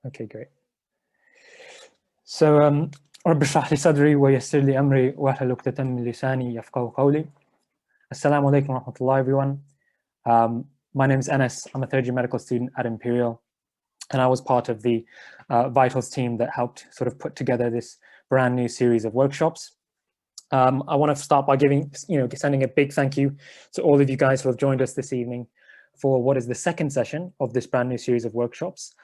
Okay, great. So, رب اشرح لي صدري ويسر لي أمري واحلل عقدة من لساني يفقهوا قولي. Assalamu alaikum wa rahmatullah, everyone. My name is Enes. I'm a third year medical student at Imperial, and I was part of the Vitals team that helped sort of put together this brand new series of workshops. I want to start by sending a big thank you to all of you guys who have joined us this evening for what is the second session of this brand new series of workshops,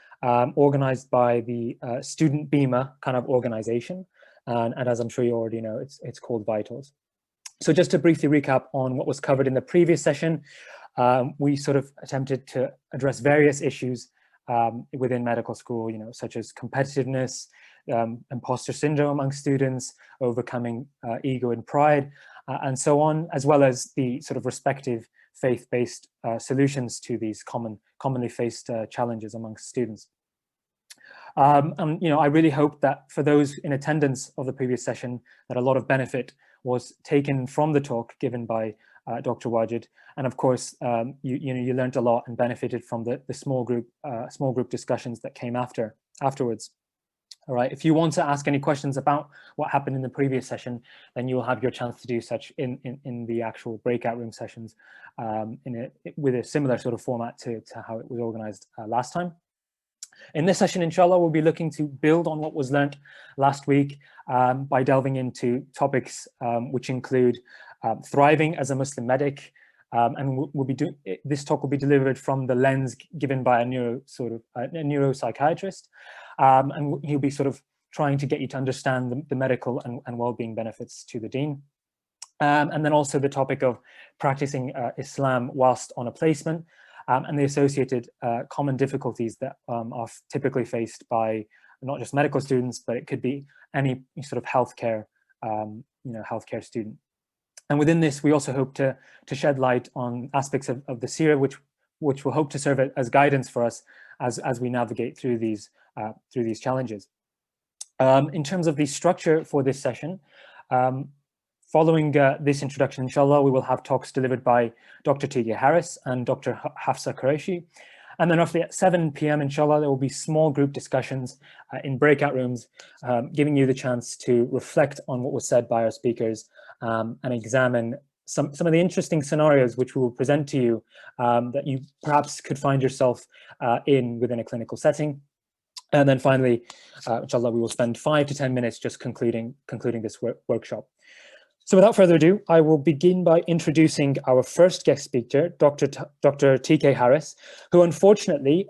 organized by the student BIMA kind of organization. And as I'm sure you already know, it's called Vitals. So just to briefly recap on what was covered in the previous session, we sort of attempted to address various issues within medical school, such as competitiveness, imposter syndrome among students, overcoming ego and pride, and so on, as well as the sort of respective faith-based solutions to these commonly faced challenges amongst students. And I really hope that for those in attendance of the previous session, that a lot of benefit was taken from the talk given by Dr. Wajid, and of course, you learned a lot and benefited from the small group discussions that came afterwards. All right. If you want to ask any questions about what happened in the previous session, then you will have your chance to do such in the actual breakout room sessions, with a similar sort of format to how it was organized last time. In this session, inshallah, we'll be looking to build on what was learned last week by delving into topics which include thriving as a Muslim medic, and this talk will be delivered from the lens given by a neuropsychiatrist, and he'll be sort of trying to get you to understand the medical and well-being benefits to the deen. And then also the topic of practicing Islam whilst on a placement, and the associated common difficulties that are typically faced by not just medical students, but it could be any sort of healthcare healthcare student. And within this, we also hope to shed light on aspects of the Seerah, which will hope to serve as guidance for us as we navigate through these challenges. In terms of the structure for this session, following this introduction, inshallah, we will have talks delivered by Dr. T.K. Harris and Dr. Hafsah Qureshi. And then roughly at 7 p.m., inshallah, there will be small group discussions in breakout rooms, giving you the chance to reflect on what was said by our speakers and examine some of the interesting scenarios which we will present to you that you perhaps could find yourself within a clinical setting. And then finally, inshallah, we will spend 5 to 10 minutes just concluding this workshop. So without further ado, I will begin by introducing our first guest speaker, Dr. T.K. Harris, who unfortunately,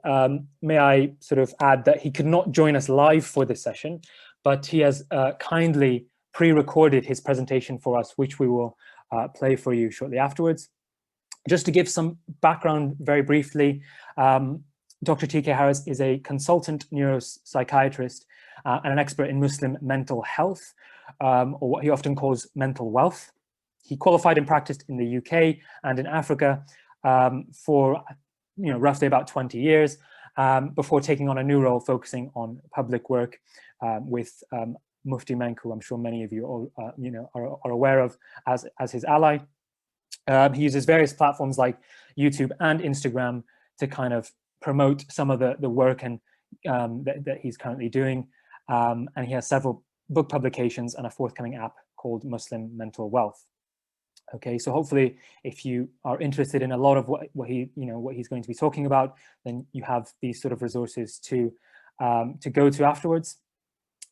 may I sort of add that he could not join us live for this session, but he has kindly pre-recorded his presentation for us, which we will play for you shortly afterwards. Just to give some background very briefly, Dr. T.K. Harris is a consultant neuropsychiatrist and an expert in Muslim mental health, or what he often calls mental wealth. He qualified and practiced in the UK and in Africa for roughly about 20 years before taking on a new role focusing on public work with Mufti Menk, who I'm sure many of you are aware of as his ally. He uses various platforms like YouTube and Instagram to kind of promote some of the work and that he's currently doing, and he has several book publications and a forthcoming app called Muslim Mental Wealth. Okay, so hopefully, if you are interested in a lot of what he's going to be talking about, then you have these sort of resources to go to afterwards.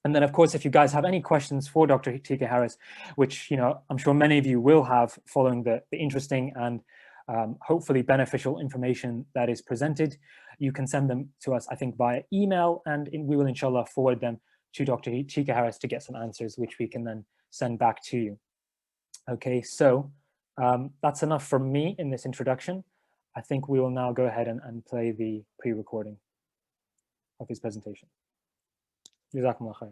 And then, of course, if you guys have any questions for Dr. T.K. Harris, which I'm sure many of you will have following the interesting and hopefully beneficial information that is presented, you can send them to us, I think, via email, and we will inshallah forward them to Dr. T.K. Harris to get some answers, which we can then send back to you. Okay, so that's enough from me in this introduction. I think we will now go ahead and play the pre-recording of his presentation. Jazakumullah khair.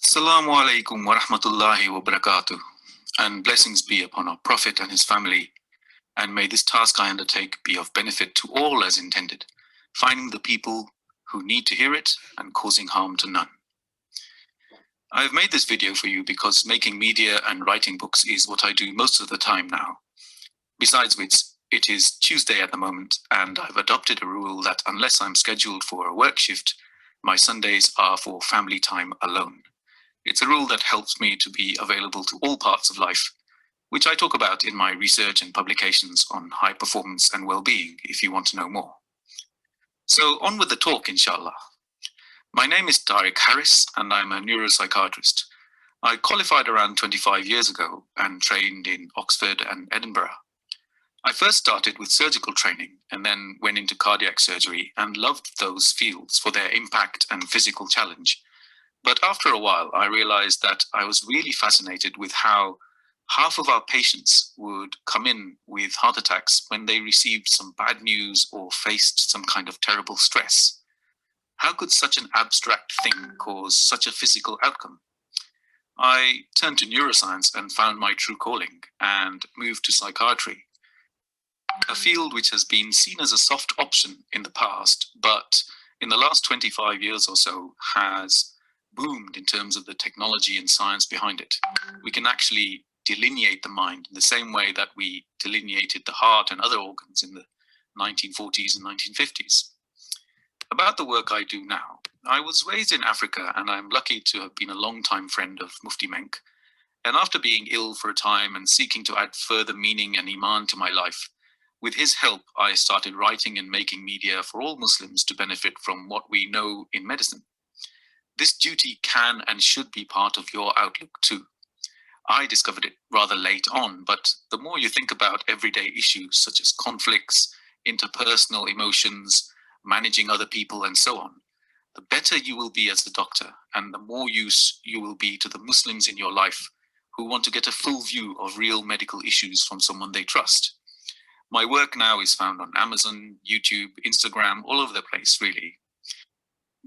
Assalamu alaikum wa rahmatullahi wa barakatuh, and blessings be upon our Prophet and his family, and may this task I undertake be of benefit to all as intended, finding the people who need to hear it and causing harm to none. I've made this video for you because making media and writing books is what I do most of the time now. Besides which, it is Tuesday at the moment, and I've adopted a rule that unless I'm scheduled for a work shift, my Sundays are for family time alone. It's a rule that helps me to be available to all parts of life, which I talk about in my research and publications on high performance and well-being, if you want to know more. So on with the talk, inshallah. My name is Tariq Harris, and I'm a neuropsychiatrist. I qualified around 25 years ago and trained in Oxford and Edinburgh. I first started with surgical training and then went into cardiac surgery and loved those fields for their impact and physical challenge. But after a while, I realized that I was really fascinated with how half of our patients would come in with heart attacks when they received some bad news or faced some kind of terrible stress. How could such an abstract thing cause such a physical outcome? I turned to neuroscience and found my true calling and moved to psychiatry, a field which has been seen as a soft option in the past, but in the last 25 years or so has boomed in terms of the technology and science behind it. We can actually delineate the mind in the same way that we delineated the heart and other organs in the 1940s and 1950s. About the work I do now, I was raised in Africa and I'm lucky to have been a long-time friend of Mufti Menk. And after being ill for a time and seeking to add further meaning and iman to my life, with his help, I started writing and making media for all Muslims to benefit from what we know in medicine. This duty can and should be part of your outlook too. I discovered it rather late on, but the more you think about everyday issues such as conflicts, interpersonal emotions, managing other people, and so on, the better you will be as a doctor, and the more use you will be to the Muslims in your life who want to get a full view of real medical issues from someone they trust. My work now is found on Amazon, YouTube, Instagram, all over the place, really.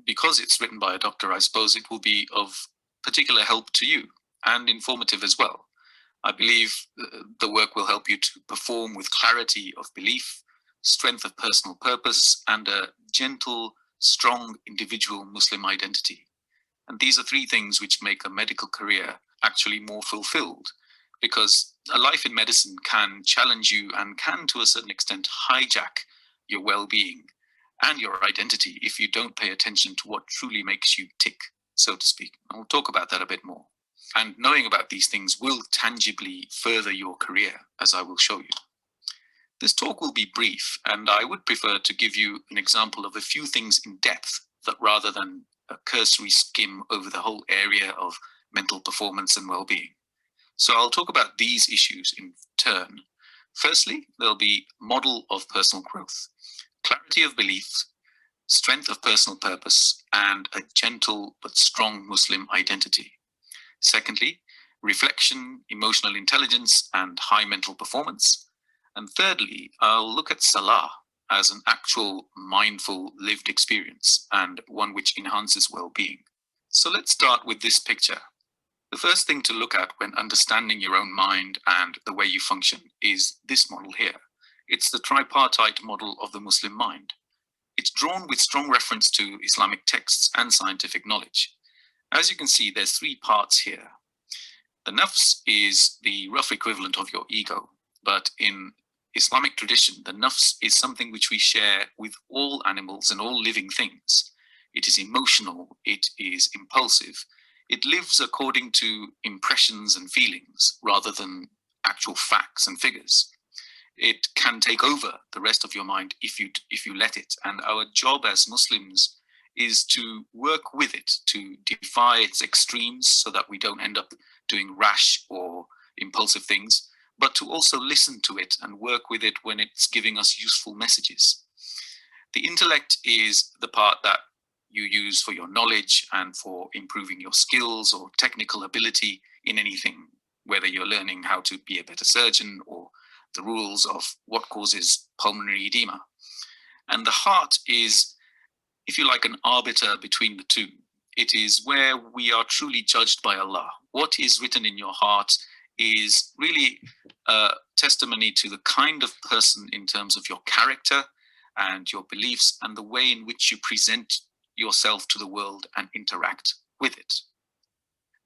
Because it's written by a doctor, I suppose it will be of particular help to you and informative as well. I believe the work will help you to perform with clarity of belief, strength of personal purpose, and a gentle, strong individual Muslim identity. And these are three things which make a medical career actually more fulfilled, because a life in medicine can challenge you and can, to a certain extent, hijack your well-being and your identity if you don't pay attention to what truly makes you tick, so to speak. I'll talk about that a bit more. And knowing about these things will tangibly further your career, as I will show you. This talk will be brief, and I would prefer to give you an example of a few things in depth that rather than a cursory skim over the whole area of mental performance and well-being. So I'll talk about these issues in turn. Firstly, there'll be model of personal growth, clarity of belief, strength of personal purpose, and a gentle but strong Muslim identity. Secondly, reflection, emotional intelligence, and high mental performance. And thirdly, I'll look at Salah as an actual mindful lived experience and one which enhances well-being. So let's start with this picture. The first thing to look at when understanding your own mind and the way you function is this model here. It's the tripartite model of the Muslim mind. It's drawn with strong reference to Islamic texts and scientific knowledge. As you can see, there's three parts here. The nafs is the rough equivalent of your ego, but in Islamic tradition, the nafs is something which we share with all animals and all living things. It is emotional, it is impulsive, it lives according to impressions and feelings rather than actual facts and figures. It can take over the rest of your mind if you let it. And our job as Muslims is to work with it, to defy its extremes so that we don't end up doing rash or impulsive things, but to also listen to it and work with it when it's giving us useful messages. The intellect is the part that you use for your knowledge and for improving your skills or technical ability in anything, whether you're learning how to be a better surgeon or the rules of what causes pulmonary edema. And the heart is, if you like, an arbiter between the two. It is where we are truly judged by Allah. What is written in your heart is really a testimony to the kind of person in terms of your character and your beliefs and the way in which you present yourself to the world and interact with it.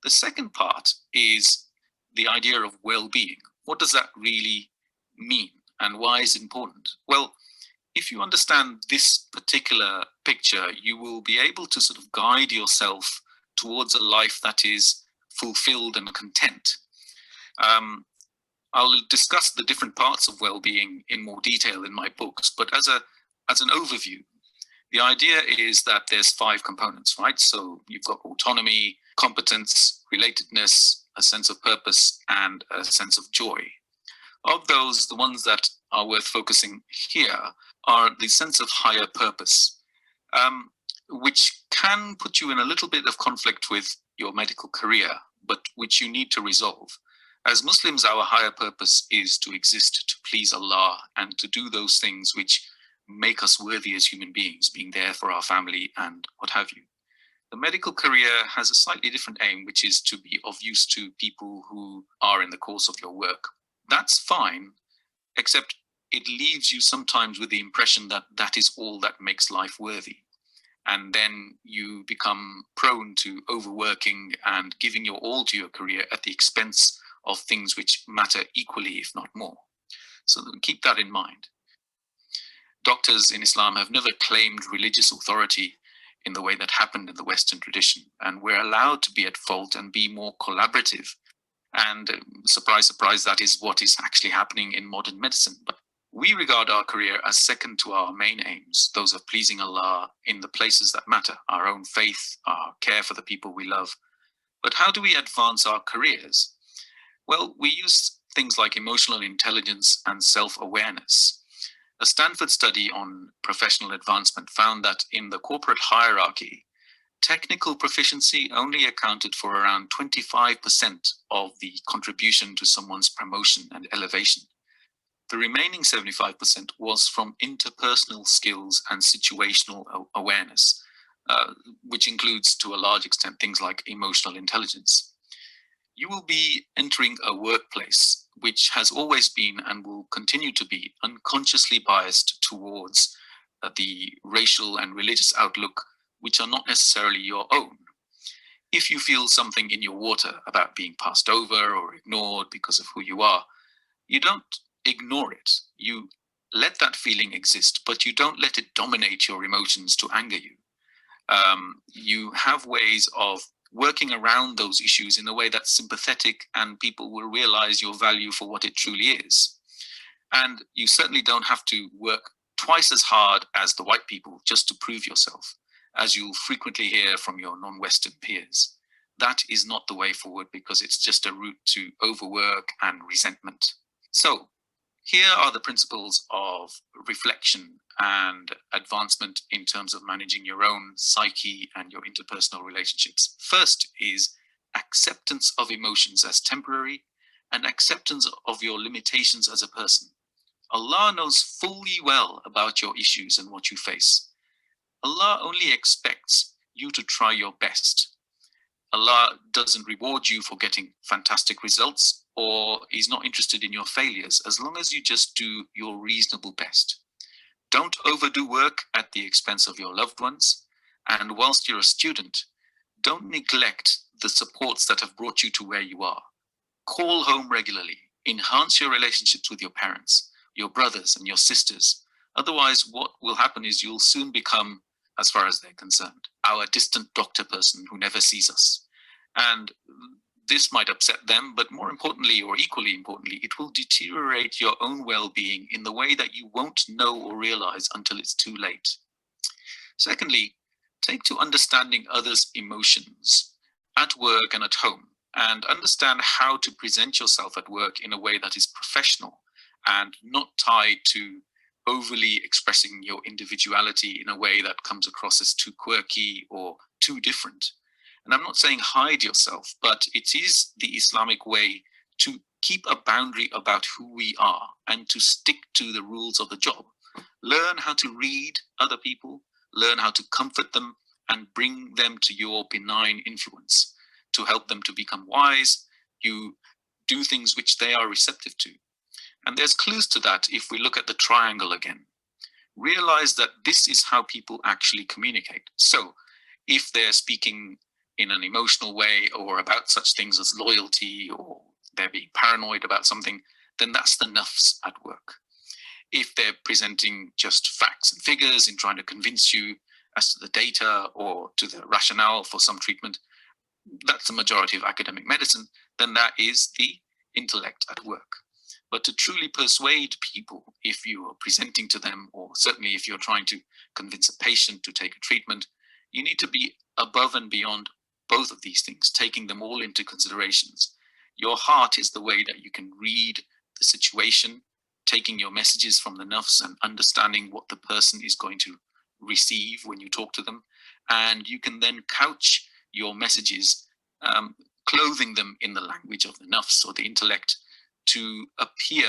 The second part is the idea of well-being. What does that really mean, and why is it important? Well, if you understand this particular picture, you will be able to sort of guide yourself towards a life that is fulfilled and content. I'll discuss the different parts of well-being in more detail in my books, but as an overview, the idea is that there's 5 components, right? So you've got autonomy, competence, relatedness, a sense of purpose, and a sense of joy. Of those, the ones that are worth focusing here are the sense of higher purpose, which can put you in a little bit of conflict with your medical career, but which you need to resolve. As Muslims, our higher purpose is to exist to please Allah and to do those things which make us worthy as human beings, being there for our family and what have you. The medical career has a slightly different aim, which is to be of use to people who are in the course of your work. That's fine, except it leaves you sometimes with the impression that that is all that makes life worthy. And then you become prone to overworking and giving your all to your career at the expense of things which matter equally, if not more. So keep that in mind. Doctors in Islam have never claimed religious authority in the way that happened in the Western tradition, and we're allowed to be at fault and be more collaborative. And surprise, surprise, that is what is actually happening in modern medicine. But we regard our career as second to our main aims, those of pleasing Allah in the places that matter, our own faith, our care for the people we love. But how do we advance our careers? Well, we use things like emotional intelligence and self-awareness. A Stanford study on professional advancement found that in the corporate hierarchy, technical proficiency only accounted for around 25% of the contribution to someone's promotion and elevation. The remaining 75% was from interpersonal skills and situational awareness, which includes to a large extent things like emotional intelligence. You will be entering a workplace which has always been and will continue to be unconsciously biased towards the racial and religious outlook, which are not necessarily your own. If you feel something in your water about being passed over or ignored because of who you are, you don't ignore it. You let that feeling exist, but you don't let it dominate your emotions to anger you. You have ways of working around those issues in a way that's sympathetic, and people will realize your value for what it truly is. And you certainly don't have to work twice as hard as the white people just to prove yourself, as you'll frequently hear from your non-Western peers. That is not the way forward, because it's just a route to overwork and resentment. So here are the principles of reflection and advancement in terms of managing your own psyche and your interpersonal relationships. First is acceptance of emotions as temporary and acceptance of your limitations as a person. Allah knows fully well about your issues and what you face. Allah only expects you to try your best. Allah doesn't reward you for getting fantastic results, or is not interested in your failures, as long as you just do your reasonable best. Don't overdo work at the expense of your loved ones. And whilst you're a student, don't neglect the supports that have brought you to where you are. Call home regularly. Enhance your relationships with your parents, your brothers and your sisters. Otherwise, what will happen is you'll soon become, as far as they're concerned, our distant doctor person who never sees us. And this might upset them, but more importantly, or equally importantly, it will deteriorate your own well-being in the way that you won't know or realize until it's too late. Secondly, take to understanding others' emotions at work and at home, and understand how to present yourself at work in a way that is professional and not tied to overly expressing your individuality in a way that comes across as too quirky or too different. And I'm not saying hide yourself, but it is the Islamic way to keep a boundary about who we are and to stick to the rules of the job. Learn how to read other people, learn how to comfort them, and bring them to your benign influence to help them to become wise. You do things which they are receptive to. And there's clues to that if we look at the triangle again. Realize that this is how people actually communicate. So if they're speaking in an emotional way or about such things as loyalty, or they're being paranoid about something, then that's the nafs at work. If they're presenting just facts and figures in trying to convince you as to the data or to the rationale for some treatment, that's the majority of academic medicine, then that is the intellect at work. But to truly persuade people, if you are presenting to them, or certainly if you're trying to convince a patient to take a treatment, you need to be above and beyond both of these things, taking them all into considerations. Your heart is the way that you can read the situation, taking your messages from the nafs and understanding what the person is going to receive when you talk to them. And you can then couch your messages, clothing them in the language of the nafs or the intellect, to appear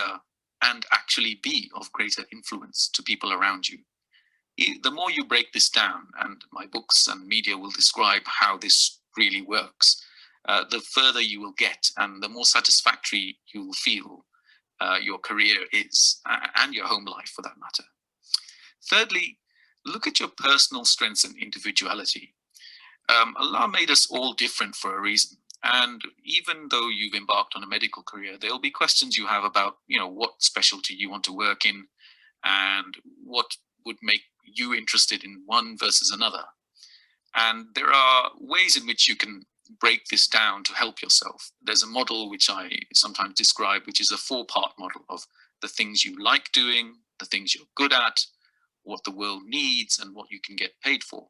and actually be of greater influence to people around you. The more you break this down, and my books and media will describe how this really works, the further you will get and the more satisfactory you will feel your career is, and your home life for that matter. Thirdly, look at your personal strengths and individuality. Allah made us all different for a reason. And even though you've embarked on a medical career, there'll be questions you have about, what specialty you want to work in and what would make you interested in one versus another. And there are ways in which you can break this down to help yourself. There's a model which I sometimes describe, which is a 4-part model of the things you like doing, the things you're good at, what the world needs, and what you can get paid for.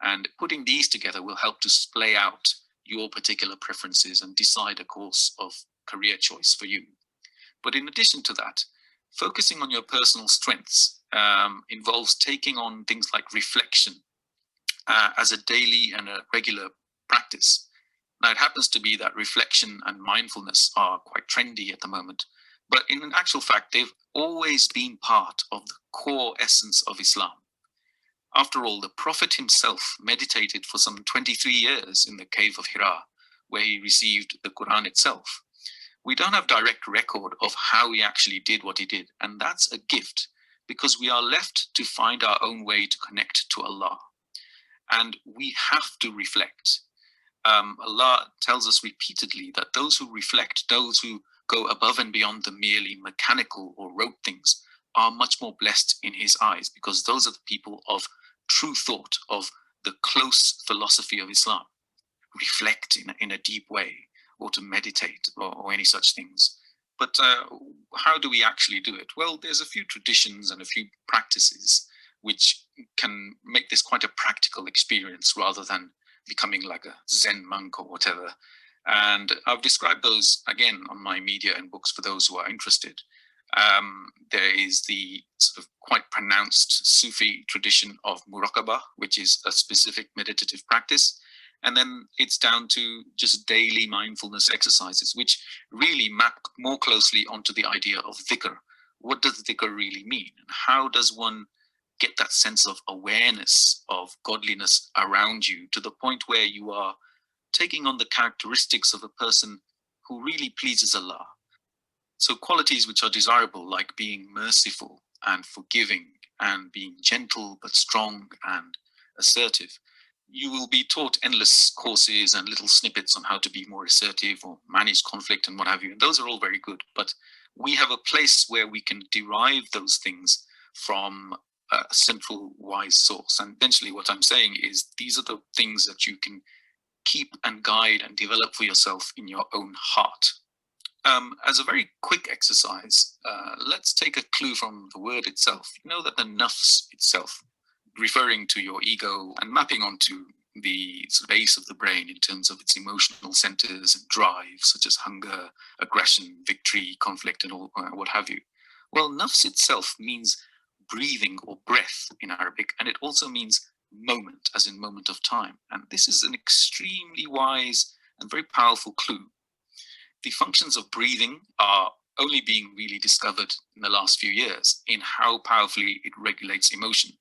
And putting these together will help to splay out your particular preferences and decide a course of career choice for you. But in addition to that, focusing on your personal strengths involves taking on things like reflection as a daily and a regular practice. Now, it happens to be that reflection and mindfulness are quite trendy at the moment, but in actual fact, they've always been part of the core essence of Islam. After all, the Prophet himself meditated for some 23 years in the cave of Hira, where he received the Quran itself. We don't have direct record of how he actually did what he did, and that's a gift, because we are left to find our own way to connect to Allah. And we have to reflect. Allah tells us repeatedly that those who reflect, those who go above and beyond the merely mechanical or rote things, are much more blessed in his eyes, because those are the people of true thought, of the close philosophy of Islam. Reflect in a deep way, or to meditate, or any such things. But how do we actually do it? Well, there's a few traditions and a few practices which can make this quite a practical experience rather than becoming like a Zen monk or whatever. And I've described those again on my media and books for those who are interested. There is the sort of quite pronounced Sufi tradition of muraqabah, which is a specific meditative practice. And then it's down to just daily mindfulness exercises, which really map more closely onto the idea of dhikr. What does dhikr really mean? And how does one get that sense of awareness of godliness around you to the point where you are taking on the characteristics of a person who really pleases Allah? So qualities which are desirable, like being merciful and forgiving and being gentle but strong and assertive. You will be taught endless courses and little snippets on how to be more assertive or manage conflict and what have you. And those are all very good. But we have a place where we can derive those things from a central wise source. And eventually what I'm saying is these are the things that you can keep and guide and develop for yourself in your own heart. As a very quick exercise, let's take a clue from the word itself. You know that the nafs itself, referring to your ego and mapping onto the base of the brain in terms of its emotional centers and drives, such as hunger, aggression, victory, conflict, and all, what have you. Well, nafs itself means breathing or breath in Arabic, and it also means moment, as in moment of time. And this is an extremely wise and very powerful clue. The functions of breathing are only being really discovered in the last few years in how powerfully it regulates emotion.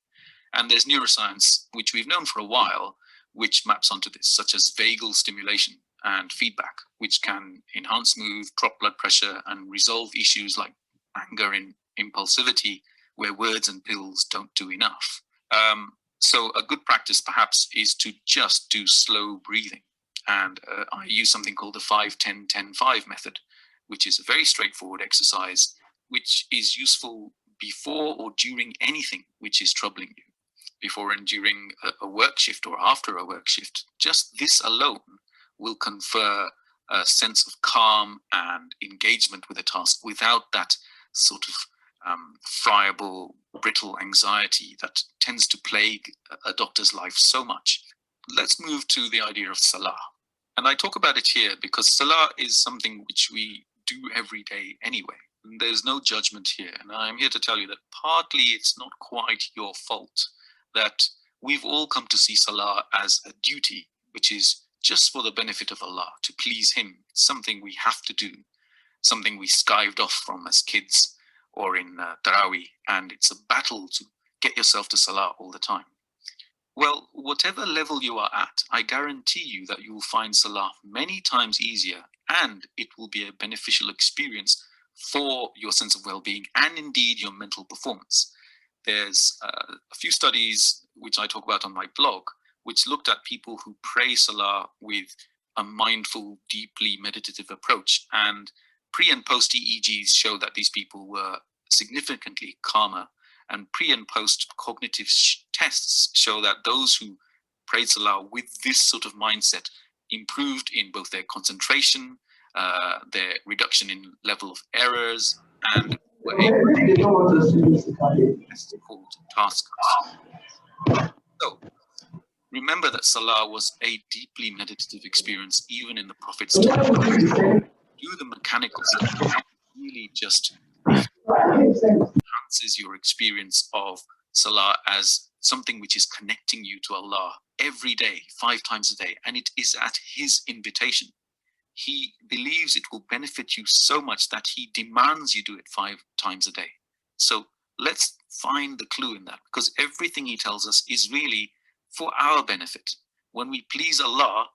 And there's neuroscience, which we've known for a while, which maps onto this, such as vagal stimulation and feedback, which can enhance mood, drop blood pressure, and resolve issues like anger and impulsivity, where words and pills don't do enough. So a good practice perhaps is to just do slow breathing. and I use something called the 5-10-10-5 method, which is a very straightforward exercise, which is useful before or during anything which is troubling you, before and during a work shift or after a work shift. Just this alone will confer a sense of calm and engagement with a task without that sort of friable, brittle anxiety that tends to plague a doctor's life so much. Let's move to the idea of salah. And I talk about it here because salah is something which we do every day anyway. And there's no judgment here. And I'm here to tell you that partly it's not quite your fault, that we've all come to see salah as a duty, which is just for the benefit of Allah, to please Him. It's something we have to do, something we skived off from as kids or in Tarawih, and it's a battle to get yourself to salah all the time. Well, whatever level you are at, I guarantee you that you will find salah many times easier, and it will be a beneficial experience for your sense of well-being and indeed your mental performance. There's a few studies which I talk about on my blog, which looked at people who pray salah with a mindful, deeply meditative approach, and pre and post EEGs show that these people were significantly calmer, and pre and post cognitive tests show that those who prayed salah with this sort of mindset improved in both their concentration, their reduction in level of errors, and were able to test called tasks. So remember that salah was a deeply meditative experience even in the Prophet's time. Do the mechanical stuff really just enhances your experience of salah as something which is connecting you to Allah every day, 5 times a day, and it is at His invitation. He believes it will benefit you so much that He demands you do it 5 times a day. So let's find the clue in that, because everything He tells us is really for our benefit. When we please Allah,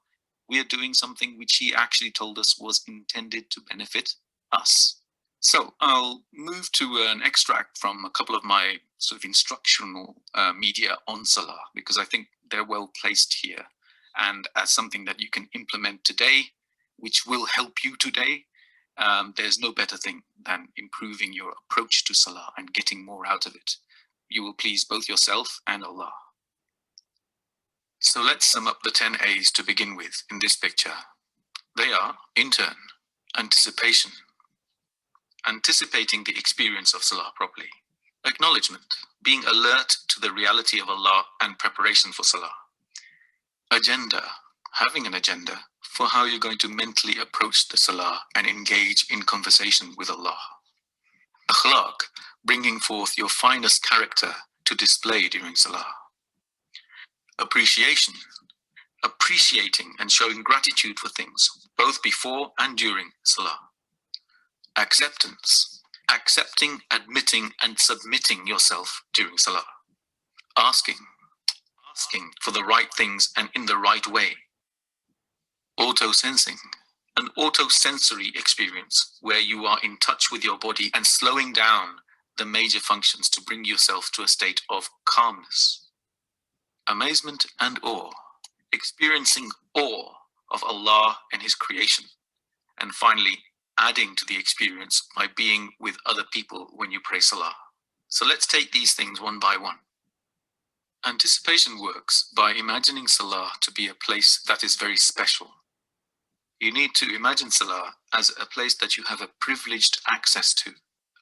we are doing something which He actually told us was intended to benefit us. So I'll move to an extract from a couple of my sort of instructional media on salah, because I think they're well placed here, and as something that you can implement today, which will help you today. There's no better thing than improving your approach to salah and getting more out of it. You will please both yourself and Allah. So let's sum up the 10 A's to begin with in this picture. They are, in turn, anticipation, anticipating the experience of salah properly; acknowledgement, being alert to the reality of Allah and preparation for salah; agenda, having an agenda for how you're going to mentally approach the salah and engage in conversation with Allah; akhlaq, bringing forth your finest character to display during salah; appreciation, appreciating and showing gratitude for things both before and during salah; acceptance, accepting, admitting and submitting yourself during salah; asking for the right things and in the right way; auto-sensing, an auto-sensory experience where you are in touch with your body and slowing down the major functions to bring yourself to a state of calmness; amazement and awe, experiencing awe of Allah and His creation; and finally, adding to the experience by being with other people when you pray salah. So let's take these things one by one. Anticipation works by imagining salah to be a place that is very special. You need to imagine salah as a place that you have a privileged access to,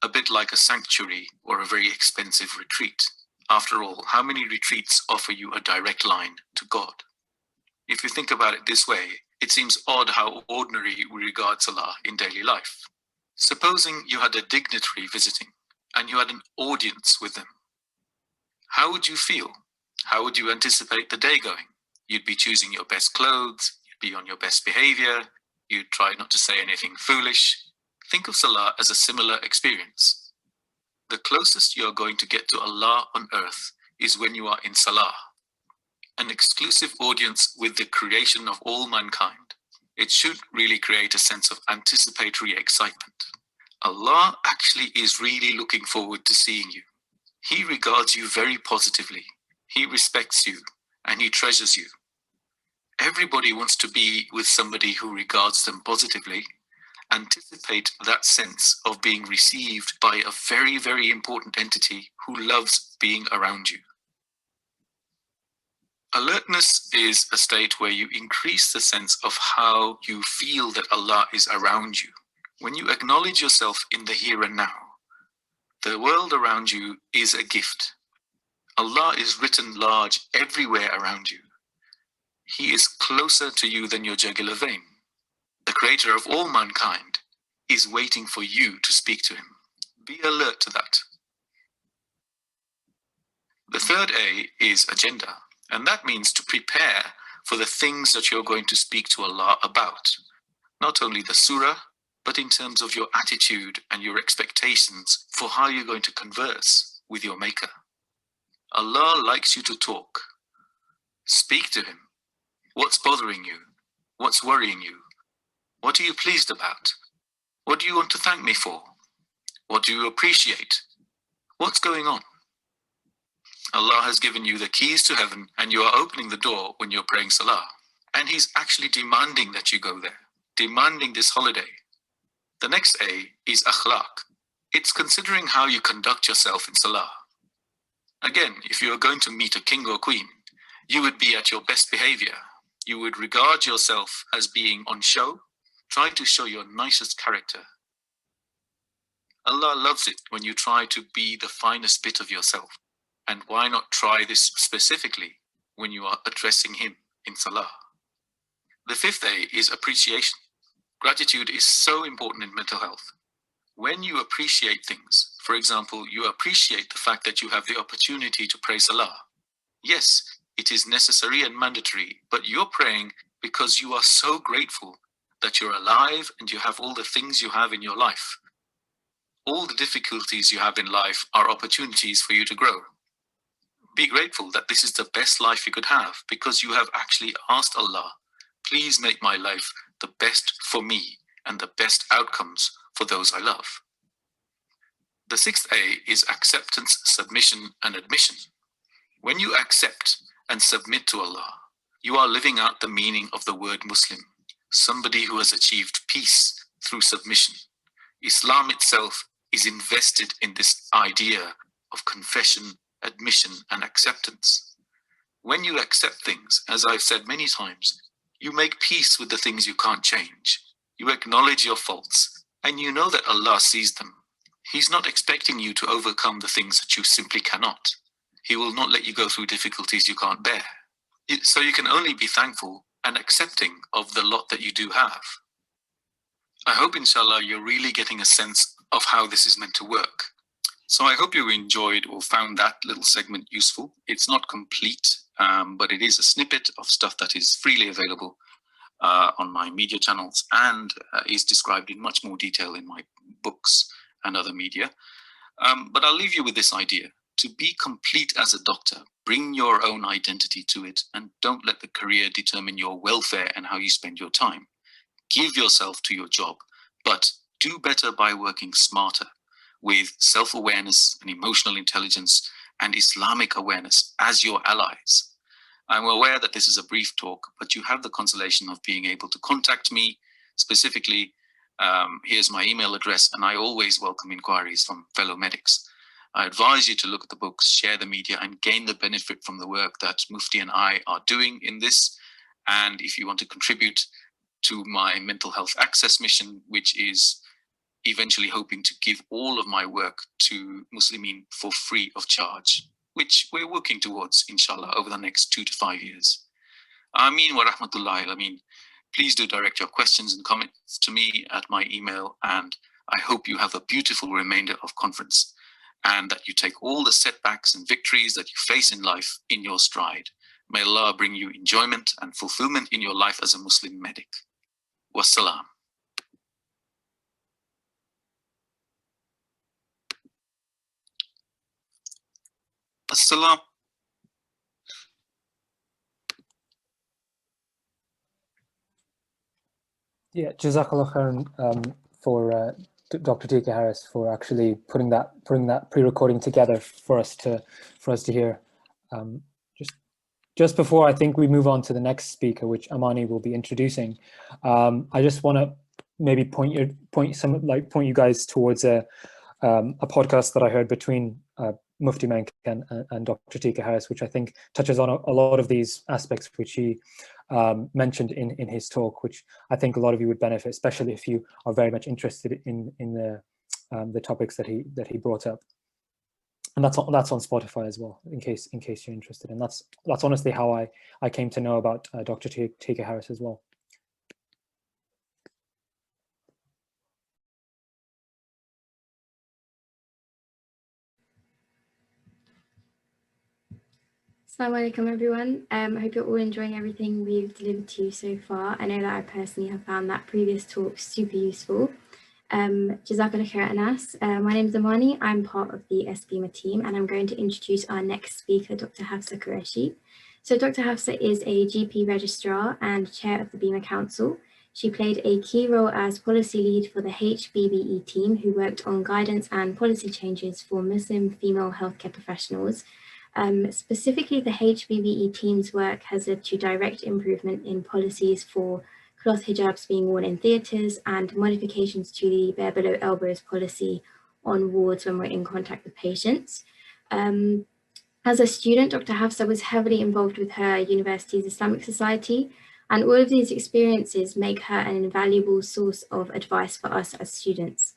a bit like a sanctuary or a very expensive retreat. After all, how many retreats offer you a direct line to God? If you think about it this way, it seems odd how ordinary we regard salah in daily life. Supposing you had a dignitary visiting and you had an audience with them. How would you feel? How would you anticipate the day going? You'd be choosing your best clothes, you'd be on your best behavior, you'd try not to say anything foolish. Think of salah as a similar experience. The closest you are going to get to Allah on earth is when you are in salah, an exclusive audience with the creation of all mankind. It should really create a sense of anticipatory excitement. Allah actually is really looking forward to seeing you. He regards you very positively. He respects you and He treasures you. Everybody wants to be with somebody who regards them positively. Anticipate that sense of being received by a very, very important entity who loves being around you. Alertness is a state where you increase the sense of how you feel that Allah is around you. When you acknowledge yourself in the here and now, the world around you is a gift. Allah is written large everywhere around you. He is closer to you than your jugular vein. The creator of all mankind is waiting for you to speak to him. Be alert to that. The third A is agenda, and that means to prepare for the things that you're going to speak to Allah about. Not only the surah, but in terms of your attitude and your expectations for how you're going to converse with your Maker. Allah likes you to talk. Speak to him. What's bothering you? What's worrying you? What are you pleased about? What do you want to thank me for? What do you appreciate? What's going on? Allah has given you the keys to heaven, and you are opening the door when you're praying salah. And he's actually demanding that you go there, demanding this holiday. The next A is akhlaq. It's considering how you conduct yourself in salah. Again, if you are going to meet a king or queen, you would be at your best behavior. You would regard yourself as being on show. Try to show your nicest character. Allah loves it when you try to be the finest bit of yourself. And why not try this specifically when you are addressing him in salah? The fifth A is appreciation. Gratitude is so important in mental health. When you appreciate things, for example, you appreciate the fact that you have the opportunity to pray salah. Yes, it is necessary and mandatory, but you're praying because you are so grateful that you're alive and you have all the things you have in your life. All the difficulties you have in life are opportunities for you to grow. Be grateful that this is the best life you could have because you have actually asked Allah, please make my life the best for me and the best outcomes for those I love. The sixth A is acceptance, submission, and admission. When you accept and submit to Allah, you are living out the meaning of the word Muslim, somebody who has achieved peace through submission. Islam itself is invested in this idea of confession, admission, and acceptance. When you accept things, as I've said many times, you make peace with the things you can't change. You acknowledge your faults, and you know that Allah sees them. He's not expecting you to overcome the things that you simply cannot. He will not let you go through difficulties you can't bear. So you can only be thankful and accepting of the lot that you do have. I hope, inshallah, you're really getting a sense of how this is meant to work. So I hope you enjoyed or found that little segment useful. It's not complete, but it is a snippet of stuff that is freely available on my media channels and is described in much more detail in my books and other media. But I'll leave you with this idea. To be complete as a doctor, bring your own identity to it and don't let the career determine your welfare and how you spend your time. Give yourself to your job, but do better by working smarter with self-awareness and emotional intelligence and Islamic awareness as your allies. I'm aware that this is a brief talk, but you have the consolation of being able to contact me specifically. Here's my email address, and I always welcome inquiries from fellow medics. I advise you to look at the books, share the media, and gain the benefit from the work that Mufti and I are doing in this. And if you want to contribute to my mental health access mission, which is eventually hoping to give all of my work to Muslimin for free of charge, which we're working towards, inshallah, over the next 2 to 5 years. Ameen wa rahmatullahi alameen. Please do direct your questions and comments to me at my email, and I hope you have a beautiful remainder of conference and that you take all the setbacks and victories that you face in life in your stride. May Allah bring you enjoyment and fulfillment in your life as a Muslim medic. Wassalam. Assalam. Yeah, Jazakallah khairan for Dr. Tika Harris for actually putting that pre-recording together for us to hear. Just just before I think we move on to the next speaker, which Amani will be introducing, I just want to maybe point you guys towards a podcast that I heard between Mufti Menk and Dr. Tika Harris, which I think touches on a lot of these aspects which he mentioned in his talk, which I think a lot of you would benefit, especially if you are very much interested in the topics that he brought up. And that's on Spotify as well, in case you're interested. And that's honestly how I came to know about Dr. Tika Harris as well. Assalamu alaikum everyone. I hope you're all enjoying everything we've delivered to you so far. I know that I personally have found that previous talk super useful. Jazakallah khair Anas. My name is Amani. I'm part of the sBIMA team, and I'm going to introduce our next speaker, Dr. Hafsah Qureshi. So Dr. Hafsah is a GP registrar and chair of the BIMA Council. She played a key role as policy lead for the HBBE team, who worked on guidance and policy changes for Muslim female healthcare professionals. Specifically, the HBBE team's work has led to direct improvement in policies for cloth hijabs being worn in theatres and modifications to the bare below elbows policy on wards when we're in contact with patients. As a student, Dr. Hafsah was heavily involved with her university's Islamic Society, and all of these experiences make her an invaluable source of advice for us as students.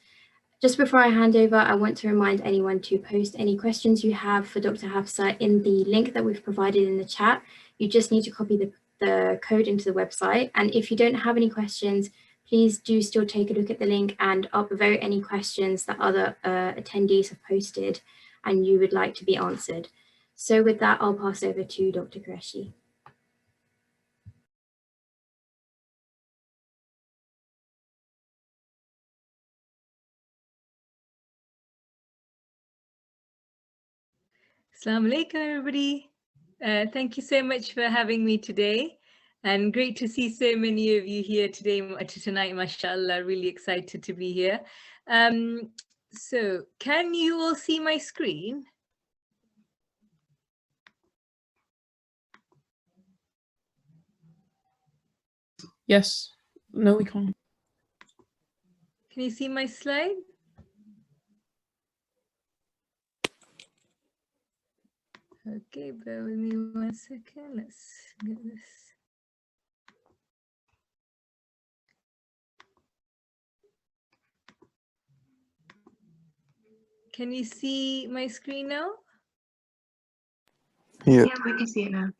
Just before I hand over, I want to remind anyone to post any questions you have for Dr. Hafsah in the link that we've provided in the chat. You just need to copy the code into the website. And if you don't have any questions, please do still take a look at the link and upvote any questions that other attendees have posted and you would like to be answered. So with that, I'll pass over to Dr. Qureshi. Assalamu alaikum, everybody. Thank you so much for having me today, and great to see so many of you here tonight, mashallah. Really excited to be here. So can you all see my screen? Yes. No, we can't. Can you see my slide? Okay, bear with me 1 second. Let's get this. Can you see my screen now? Yeah, we can see it now.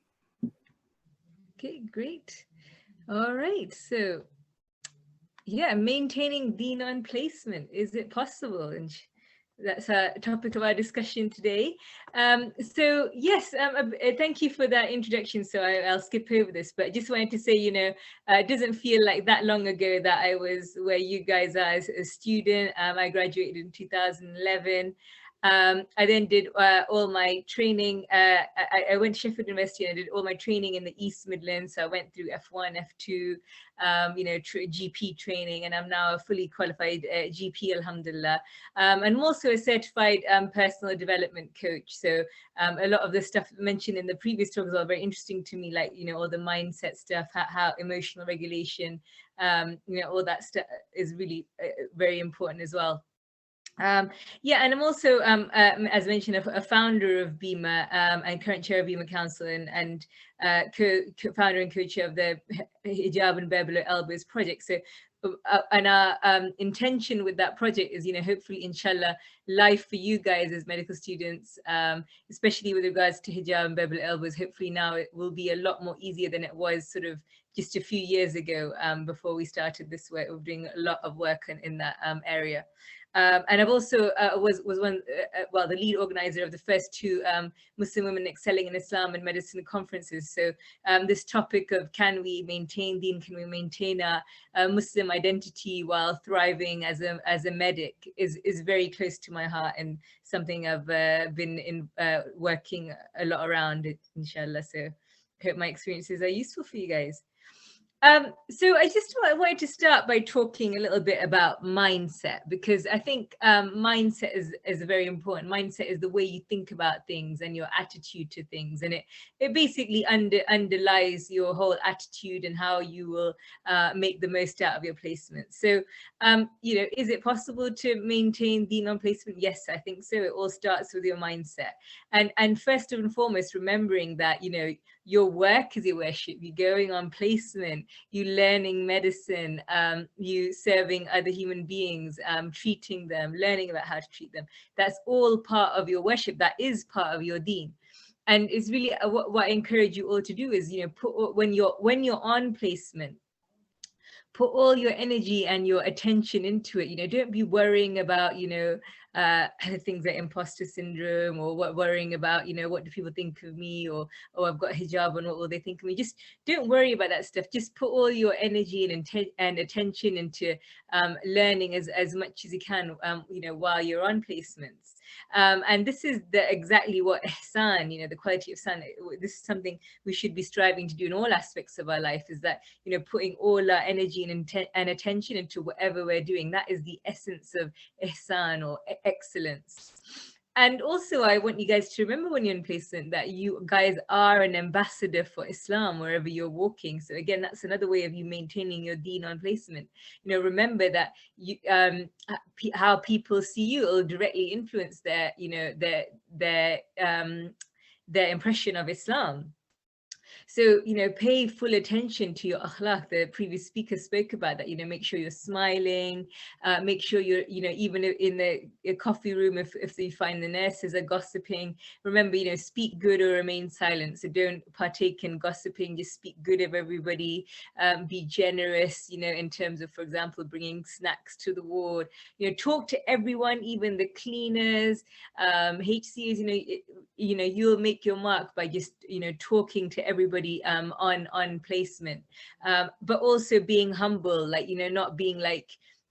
Okay, great. All right, so yeah, maintaining deen on placement. Is it possible? And that's a topic of our discussion today. So yes, thank you for that introduction. So I'll skip over this, but just wanted to say, it doesn't feel like that long ago that I was where you guys are as a student. I graduated in 2011. I then did all my training. I went to Sheffield University and I did all my training in the East Midlands. So I went through F1, F2, GP training, and I'm now a fully qualified GP, alhamdulillah. And I'm also a certified personal development coach. So a lot of the stuff mentioned in the previous talks are very interesting to me, like, all the mindset stuff, how emotional regulation, all that stuff is really very important as well. Yeah, and I'm also, as mentioned, a founder of BIMA and current chair of BIMA Council and co-founder and co-chair of the Hijab and Bare Below Elbows project. So, and our intention with that project is, hopefully, inshallah, life for you guys as medical students, especially with regards to hijab and Bare Below Elbows. Hopefully now it will be a lot more easier than it was sort of just a few years ago before we started this work. We're doing a lot of work in that area. And I've also was one, the lead organizer of the first 2 Muslim women excelling in Islam and medicine conferences. So this topic of can we maintain deen, can we maintain our Muslim identity while thriving as a medic is very close to my heart and something I've been working a lot around, inshallah. So I hope my experiences are useful for you guys. So I just wanted to start by talking a little bit about mindset, because I think mindset is very important. Mindset is the way you think about things and your attitude to things, and it basically underlies your whole attitude and how you will make the most out of your placement. So you know, is it possible to maintain deen on placement? Yes, I think so. It all starts with your mindset, and first and foremost, remembering that, you know, your work is your worship. You're going on placement, you learning medicine, you serving other human beings, treating them, learning about how to treat them. That's all part of your worship. That is part of your deen. And it's really what I encourage you all to do is, you know, when you're on placement, put all your energy and your attention into it. You know, don't be worrying about, you know, things like imposter syndrome, or worrying about, you know, what do people think of me, or oh, I've got hijab and what will they think of me. Just don't worry about that stuff. Just put all your energy and attention into learning as much as you can, you know, while you're on placements. And this is exactly what ihsan, you know, the quality of ihsan, this is something we should be striving to do in all aspects of our life, is that, you know, putting all our energy and attention into whatever we're doing. That is the essence of ihsan, or excellence. And also, I want you guys to remember when you're in placement that you guys are an ambassador for Islam wherever you're walking. So again, that's another way of you maintaining your deen on placement. You know, remember that you, how people see you will directly influence their, you know, their impression of Islam. So, you know, pay full attention to your akhlaq. The previous speaker spoke about that. You know, make sure you're smiling, make sure you're, you know, even in the coffee room, if you find the nurses are gossiping, remember, you know, speak good or remain silent. So don't partake in gossiping, just speak good of everybody, be generous, you know, in terms of, for example, bringing snacks to the ward, you know, talk to everyone, even the cleaners, HCAs, you know, you'll make your mark by just, you know, talking to everybody on placement, but also being humble, like, you know, not being like,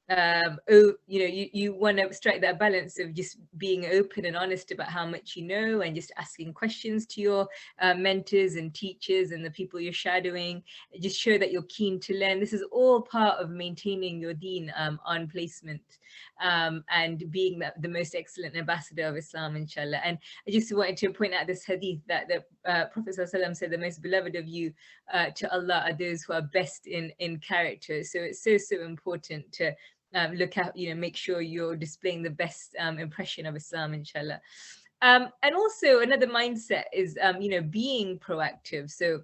oh, you know, you want to strike that balance of just being open and honest about how much you know, and just asking questions to your mentors and teachers and the people you're shadowing. Just show that you're keen to learn. This is all part of maintaining your deen on placement, and being the most excellent ambassador of Islam, inshallah. And I just wanted to point out this hadith that the Prophet ﷺ said, the most beloved of you to Allah are those who are best in character. So it's so important to look at, you know, make sure you're displaying the best impression of Islam, inshallah. And also another mindset is, you know, being proactive. So,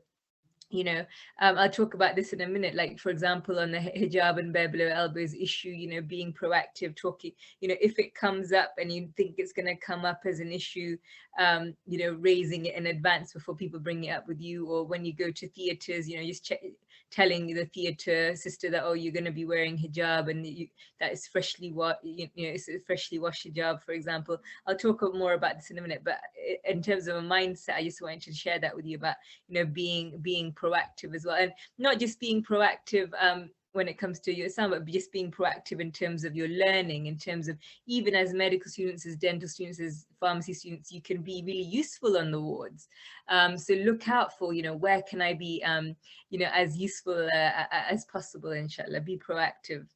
you know, I'll talk about this in a minute, like, for example, on the hijab and bare below elbows issue, you know, being proactive, talking, you know, if it comes up and you think it's going to come up as an issue, you know, raising it in advance before people bring it up with you. Or when you go to theaters, you know, just telling the theater sister that, oh, you're going to be wearing hijab, and that is freshly washed, you know, it's a freshly washed hijab, for example. I'll talk more about this in a minute, but in terms of a mindset, I just wanted to share that with you about, you know, being proactive as well, and not just being proactive when it comes to your Islam, but just being proactive in terms of your learning, in terms of, even as medical students, as dental students, as pharmacy students, you can be really useful on the wards. So look out for, you know, where can I be, you know, as useful as possible, inshallah. Be proactive.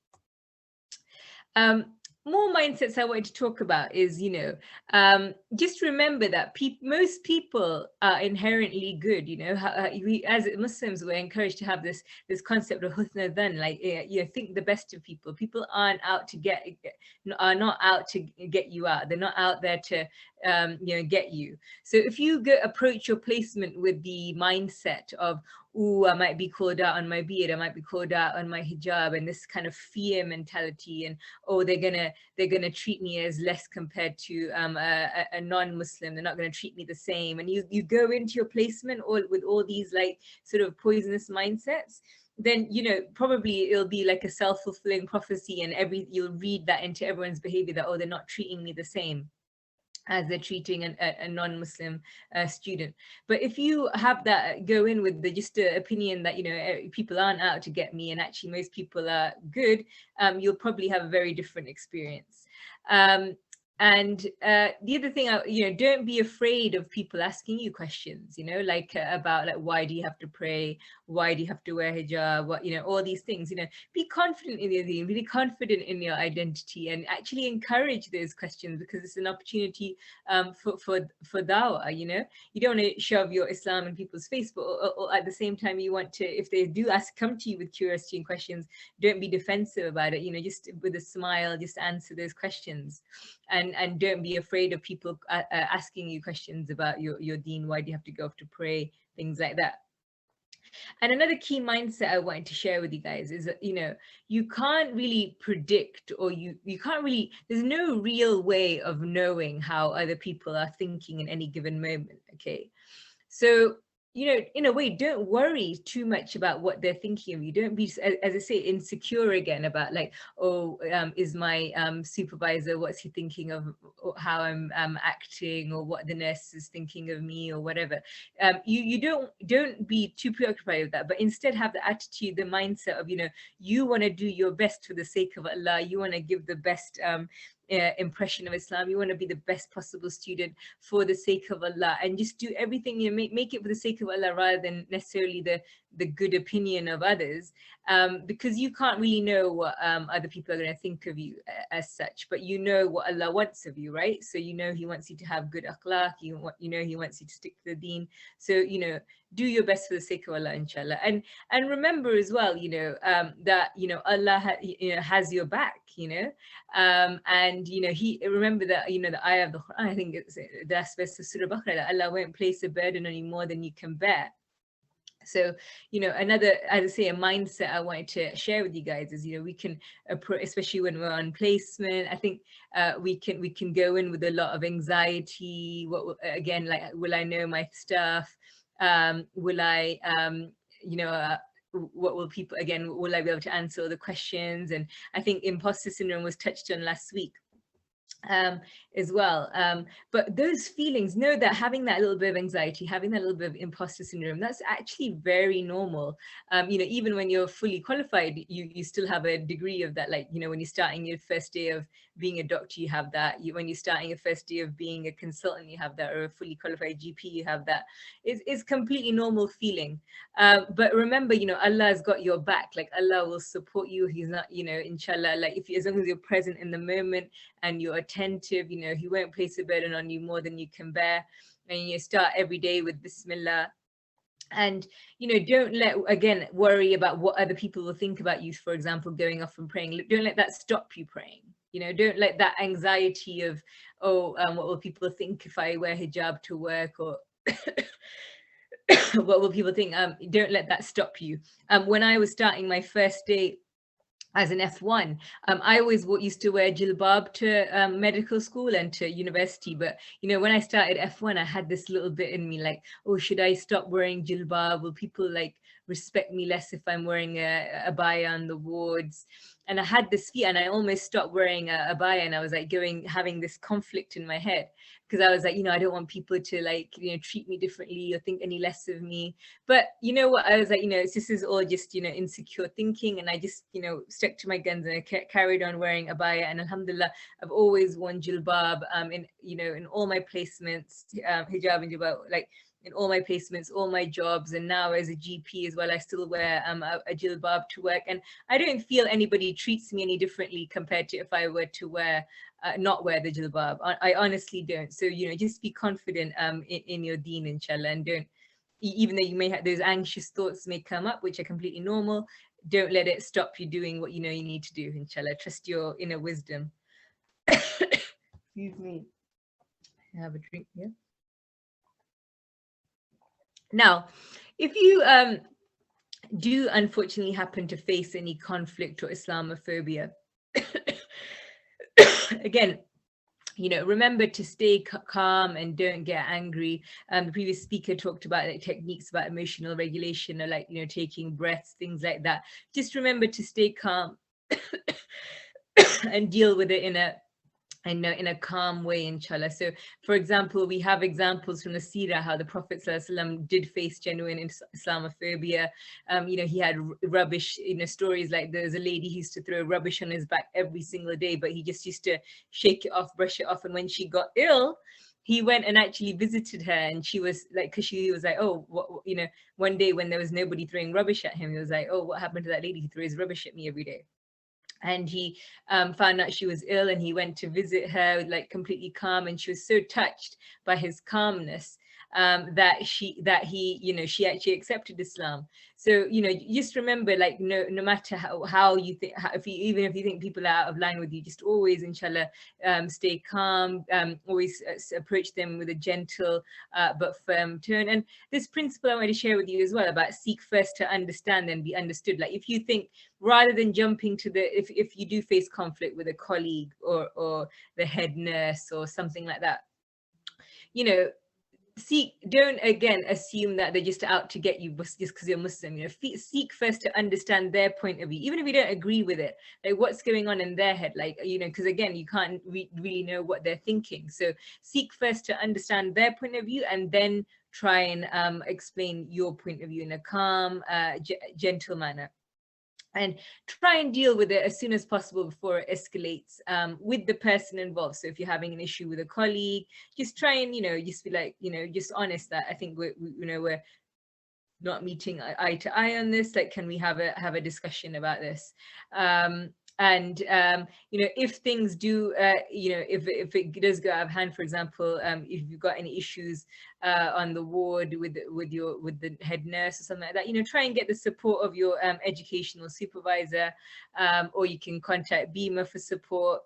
More mindsets I wanted to talk about is, you know, just remember that most people are inherently good. You know, we as Muslims, we're encouraged to have this concept of husna dhan, like, you know, think the best of people. People aren't out to are not out to get you out. They're not out there to you know, get you. So if you approach your placement with the mindset of, oh, I might be called out on my beard, I might be called out on my hijab, and this kind of fear mentality, and, oh, they're gonna treat me as less compared to a non-Muslim, they're not gonna treat me the same, and you go into your placement with all these, like, sort of poisonous mindsets, then, you know, probably it'll be like a self-fulfilling prophecy, and you'll read that into everyone's behavior, that, oh, they're not treating me the same as they're treating a non-Muslim student. But if you have that, go in with just the opinion that, you know, people aren't out to get me, and actually most people are good, you'll probably have a very different experience. And the other thing, don't be afraid of people asking you questions, like about like, why do you have to pray? Why do you have to wear hijab? What, all these things, be confident in your deen, be confident in your identity, and actually encourage those questions, because it's an opportunity for dawah, You don't want to shove your Islam in people's face, but or at the same time, you want to, if they do come to you with curiosity and questions, don't be defensive about it, just with a smile, just answer those questions. And don't be afraid of people asking you questions about your deen. Why do you have to go off to pray? Things like that. And another key mindset I wanted to share with you guys is that, you can't really predict, or you can't really, there's no real way of knowing how other people are thinking in any given moment, okay? So, in a way, don't worry too much about what they're thinking of you. Don't be, as I say, insecure again about like, oh, is my supervisor, what's he thinking of how I'm acting, or what the nurse is thinking of me, or whatever. You don't be too preoccupied with that, but instead have the attitude, the mindset of, you want to do your best for the sake of Allah. You want to give the best impression of Islam. You want to be the best possible student for the sake of Allah, and just do everything, make it for the sake of Allah rather than necessarily the good opinion of others, because you can't really know what other people are going to think of you as such, but what Allah wants of you, right? So He wants you to have good akhlaq, He wants you to stick to the deen. So do your best for the sake of Allah, inshallah. And remember as well, that Allah has your back, and He, remember that the ayah of the Quran, I think it's the aspect of Surah Baqarah, that Allah won't place a burden on you more than you can bear. So, another, as I say, a mindset I wanted to share with you guys is, we can, especially when we're on placement, I think we can go in with a lot of anxiety. Again, like, will I know my stuff? Will I, what will people, again, will I be able to answer all the questions? And I think imposter syndrome was touched on last week as well. But those feelings, know that having that little bit of anxiety, having that little bit of imposter syndrome, that's actually very normal. Even when you're fully qualified, you still have a degree of that. Like, when you're starting your first day of being a doctor, you have that. When you're starting your first day of being a consultant, you have that, or a fully qualified GP, you have that. It's completely normal feeling. But remember, Allah has got your back. Like, Allah will support you. He's not, inshallah, like, as long as you're present in the moment and you're attentive, He won't place a burden on you more than you can bear. And you start every day with Bismillah. And don't worry about what other people will think about you, for example, going off and praying. Don't let that stop you praying. Don't let that anxiety of, what will people think if I wear hijab to work, or what will people think? Don't let that stop you. When I was starting my first day as an F1, I always used to wear jilbab to medical school and to university. But, when I started F1, I had this little bit in me like, oh, should I stop wearing jilbab? Will people like respect me less if I'm wearing a abaya on the wards? And I had this fear, and I almost stopped wearing a abaya, and I was like having this conflict in my head, because I was like, I don't want people to like, treat me differently or think any less of me. But you know what, I was like, this is all just, insecure thinking. And I just, stuck to my guns, and I carried on wearing abaya. And alhamdulillah, I've always worn jilbab in all my placements, hijab and jilbab, like in all my placements, all my jobs. And now as a GP as well, I still wear a jilbab to work. And I don't feel anybody treats me any differently compared to if I were to not wear the jilbab. I honestly don't. So, just be confident in your deen, inshallah, and don't, even though you may have those anxious thoughts may come up, which are completely normal, don't let it stop you doing what you need to do, inshallah. Trust your inner wisdom. Excuse me. I have a drink here. Now, if you do unfortunately happen to face any conflict or Islamophobia, again, remember to stay calm and don't get angry. The previous speaker talked about like techniques about emotional regulation, or like, taking breaths, things like that. Just remember to stay calm and deal with it in and in a calm way, inshallah. So, for example, we have examples from the Seerah how the Prophet ﷺ did face genuine Islamophobia. He had rubbish, stories like there's a lady who used to throw rubbish on his back every single day, but he just used to shake it off, brush it off. And when she got ill, he went and actually visited her, and she was like, because she was like, oh, one day when there was nobody throwing rubbish at him, he was like, oh, what happened to that lady who throws rubbish at me every day? And he found out she was ill, and he went to visit her like completely calm, and she was so touched by his calmness that she actually accepted Islam. So just remember, like, no matter how you think, even if you think people are out of line with you, just always, inshallah, stay calm, always approach them with a gentle but firm tone. And this principle I want to share with you as well, about seek first to understand and be understood. Like, if you think, rather than jumping to if you do face conflict with a colleague or the head nurse or something like that, don't again assume that they're just out to get you just because you're Muslim. Seek first to understand their point of view, even if you don't agree with it, like what's going on in their head, like, because again, you can't really know what they're thinking. So seek first to understand their point of view, and then try and explain your point of view in a calm, gentle manner. And try and deal with it as soon as possible before it escalates with the person involved. So if you're having an issue with a colleague, just try and, just be like, just honest that I think we're not meeting eye to eye on this. Like, can we have a discussion about this? If things do, if it does go out of hand, for example, if you've got any issues on the ward with the head nurse or something like that, try and get the support of your educational supervisor, or you can contact BIMA for support.